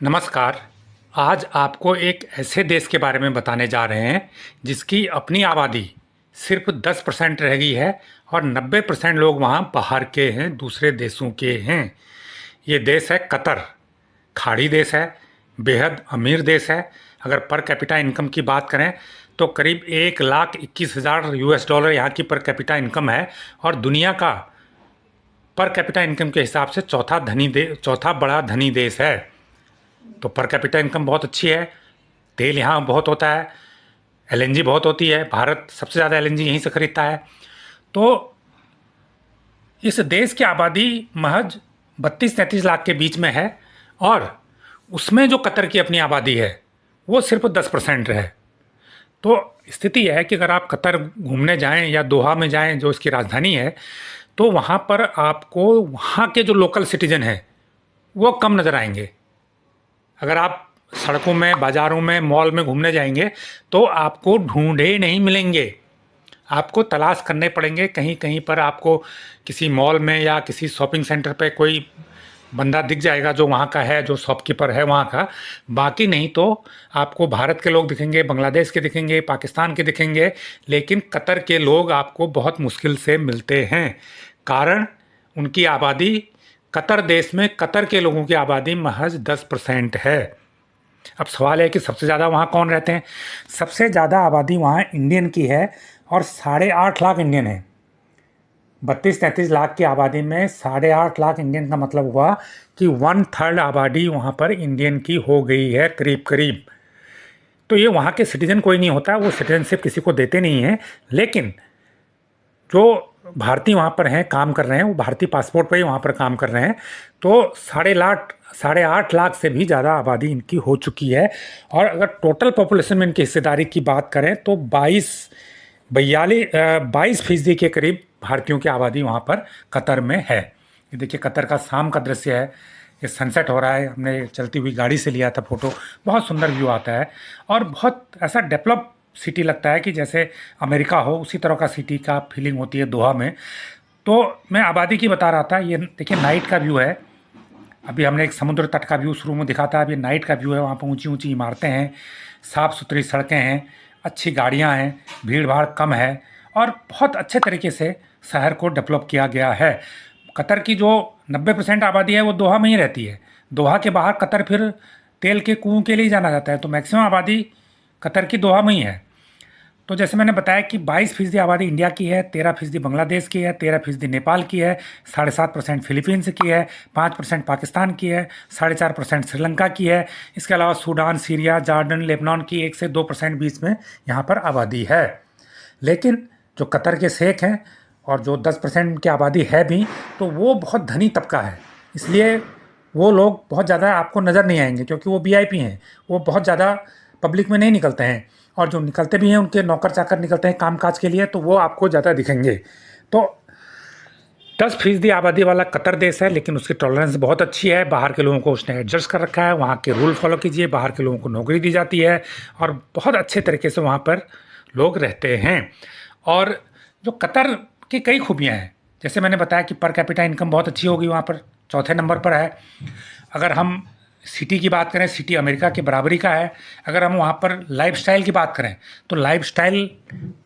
नमस्कार। आज आपको एक ऐसे देश के बारे में बताने जा रहे हैं जिसकी अपनी आबादी सिर्फ 10% रह गई है और 90% लोग वहाँ बाहर के हैं, दूसरे देशों के हैं। ये देश है कतर। खाड़ी देश है, बेहद अमीर देश है। अगर पर कैपिटा इनकम की बात करें तो करीब 1,21,000 यूएस डॉलर यहाँ की पर कैपिटा इनकम है और दुनिया का पर कैपिटा इनकम के हिसाब से चौथा बड़ा धनी देश है। तो पर कैपिटा इनकम बहुत अच्छी है। तेल यहाँ बहुत होता है, एलएनजी बहुत होती है। भारत सबसे ज़्यादा एलएनजी यहीं से खरीदता है। तो इस देश की आबादी महज 32-33 लाख के बीच में है और उसमें जो कतर की अपनी आबादी है वो सिर्फ 10% है। तो स्थिति यह है कि अगर आप कतर घूमने जाएं या दोहा में जाएं जो इसकी राजधानी है, तो वहाँ पर आपको वहाँ के जो लोकल सिटीजन हैं वो कम नज़र आएंगे। अगर आप सड़कों में, बाज़ारों में, मॉल में घूमने जाएंगे तो आपको ढूंढे नहीं मिलेंगे। आपको तलाश करने पड़ेंगे। कहीं कहीं पर आपको किसी मॉल में या किसी शॉपिंग सेंटर पे कोई बंदा दिख जाएगा जो वहाँ का है, जो शॉपकीपर है वहाँ का। बाकी नहीं तो आपको भारत के लोग दिखेंगे, बांग्लादेश के दिखेंगे, पाकिस्तान के दिखेंगे, लेकिन कतर के लोग आपको बहुत मुश्किल से मिलते हैं। कारण उनकी आबादी, कतर देश में कतर के लोगों की आबादी महज 10% है। अब सवाल है कि सबसे ज़्यादा वहाँ कौन रहते हैं? सबसे ज़्यादा आबादी वहाँ इंडियन की है और 8.5 लाख इंडियन है। 32-33 लाख की आबादी में 8.5 लाख इंडियन का मतलब हुआ कि 1/3 आबादी वहाँ पर इंडियन की हो गई है करीब करीब। तो ये वहाँ के सिटीजन कोई नहीं होता, वो सिटीजनशिप किसी को देते नहीं हैं। लेकिन जो भारतीय वहाँ पर हैं, काम कर रहे हैं, वो भारतीय पासपोर्ट पर ही वहाँ पर काम कर रहे हैं। तो 8.5 लाख से भी ज़्यादा आबादी इनकी हो चुकी है। और अगर टोटल पॉपुलेशन में इनकी हिस्सेदारी की बात करें तो 22% के करीब भारतीयों की आबादी वहाँ पर कतर में है। ये देखिए कतर का शाम का दृश्य है, ये सनसेट हो रहा है। हमने चलती हुई गाड़ी से लिया था फ़ोटो, बहुत सुंदर व्यू आता है और बहुत ऐसा डेवलप सिटी लगता है कि जैसे अमेरिका हो, उसी तरह का सिटी का फीलिंग होती है दोहा में। तो मैं आबादी की बता रहा था। ये देखिए नाइट का व्यू है। अभी हमने एक समुद्र तट का व्यू शुरू में दिखा था, अब ये नाइट का व्यू है। वहाँ पर ऊंची ऊंची इमारतें हैं, साफ़ सुथरी सड़कें हैं, अच्छी गाड़ियाँ हैं, भीड़ भाड़ कम है और बहुत अच्छे तरीके से शहर को डेवलप किया गया है। कतर की जो 90% आबादी है वो दोहा में ही रहती है। दोहा के बाहर कतर फिर तेल के कुओं के लिए जाना जाता है। तो मैक्सिमम आबादी कतर की दोहा में ही है। तो जैसे मैंने बताया कि 22% आबादी इंडिया की है, 13% बांग्लादेश की है, 13% नेपाल की है, 7.5% फिलीपींस की है, 5% पाकिस्तान की है, 4.5% श्रीलंका की है। इसके अलावा सूडान, सीरिया, जॉर्डन, लेबनान की 1 से 2% बीच में यहाँ पर आबादी है। लेकिन जो कतर के शेख हैं और जो 10% की आबादी है भी, तो वो बहुत धनी तबका है। इसलिए वो लोग बहुत ज़्यादा आपको नज़र नहीं आएंगे क्योंकि वो वीआईपी हैं। वो बहुत ज़्यादा पब्लिक में नहीं निकलते हैं और जो निकलते भी हैं उनके नौकर चाकर निकलते हैं कामकाज के लिए, तो वो आपको ज़्यादा दिखेंगे। तो 10% आबादी वाला कतर देश है, लेकिन उसकी टॉलरेंस बहुत अच्छी है। बाहर के लोगों को उसने एडजस्ट कर रखा है। वहाँ के रूल फॉलो कीजिए, बाहर के लोगों को नौकरी दी जाती है और बहुत अच्छे तरीके से वहाँ पर लोग रहते हैं। और जो कतर की कई खूबियाँ हैं, जैसे मैंने बताया कि पर कैपिटा इनकम बहुत अच्छी होगी वहाँ पर, चौथे नंबर पर है। अगर हम सिटी की बात करें, सिटी अमेरिका के बराबरी का है। अगर हम वहाँ पर लाइफस्टाइल की बात करें तो लाइफस्टाइल,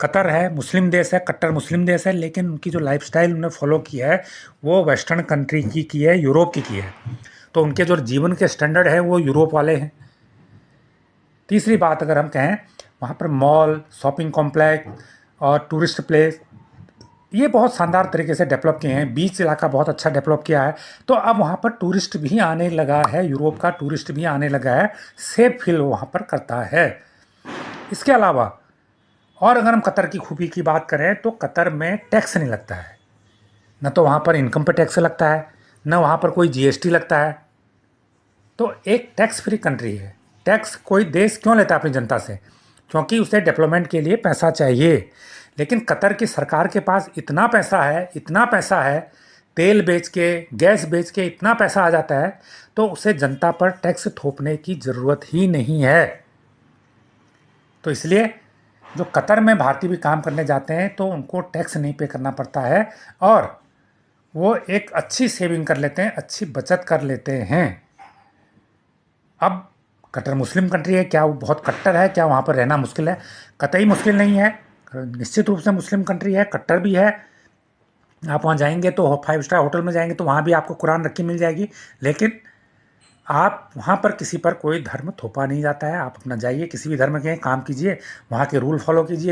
कतर है मुस्लिम देश है, कट्टर मुस्लिम देश है, लेकिन उनकी जो लाइफस्टाइल उन्होंने फॉलो की है वो वेस्टर्न कंट्री की है, यूरोप की है। तो उनके जो जीवन के स्टैंडर्ड है वो यूरोप वाले हैं। तीसरी बात अगर हम कहें, वहाँ पर मॉल, शॉपिंग कॉम्प्लेक्स और टूरिस्ट प्लेस ये बहुत शानदार तरीके से डेवलप किए हैं। बीच इलाका बहुत अच्छा डेवलप किया है। तो अब वहाँ पर टूरिस्ट भी आने लगा है, यूरोप का टूरिस्ट भी आने लगा है, सेफ फील वहाँ पर करता है। इसके अलावा और अगर हम कतर की खूबी की बात करें तो कतर में टैक्स नहीं लगता है। न तो वहाँ पर इनकम पे टैक्स लगता है, न वहाँ पर कोई जीएसटी लगता है। तो एक टैक्स फ्री कंट्री है। टैक्स कोई देश क्यों लेता है अपनी जनता से? क्योंकि उसे डेवलपमेंट के लिए पैसा चाहिए। लेकिन कतर की सरकार के पास इतना पैसा है, इतना पैसा है, तेल बेच के, गैस बेच के इतना पैसा आ जाता है, तो उसे जनता पर टैक्स थोपने की ज़रूरत ही नहीं है। तो इसलिए जो कतर में भारतीय भी काम करने जाते हैं तो उनको टैक्स नहीं पे करना पड़ता है और वो एक अच्छी सेविंग कर लेते हैं, अच्छी बचत कर लेते हैं। अब कतर मुस्लिम कंट्री है, क्या वो बहुत कट्टर है, क्या वहाँ पर रहना मुश्किल है? कतई मुश्किल नहीं है, निश्चित रूप से मुस्लिम कंट्री है, कट्टर भी है। आप वहाँ जाएंगे तो 5 स्टार होटल में जाएंगे तो वहाँ भी आपको कुरान रखी मिल जाएगी, लेकिन आप वहाँ पर किसी पर कोई धर्म थोपा नहीं जाता है। आप अपना जाइए, किसी भी धर्म के काम कीजिए, वहाँ के रूल फॉलो कीजिए।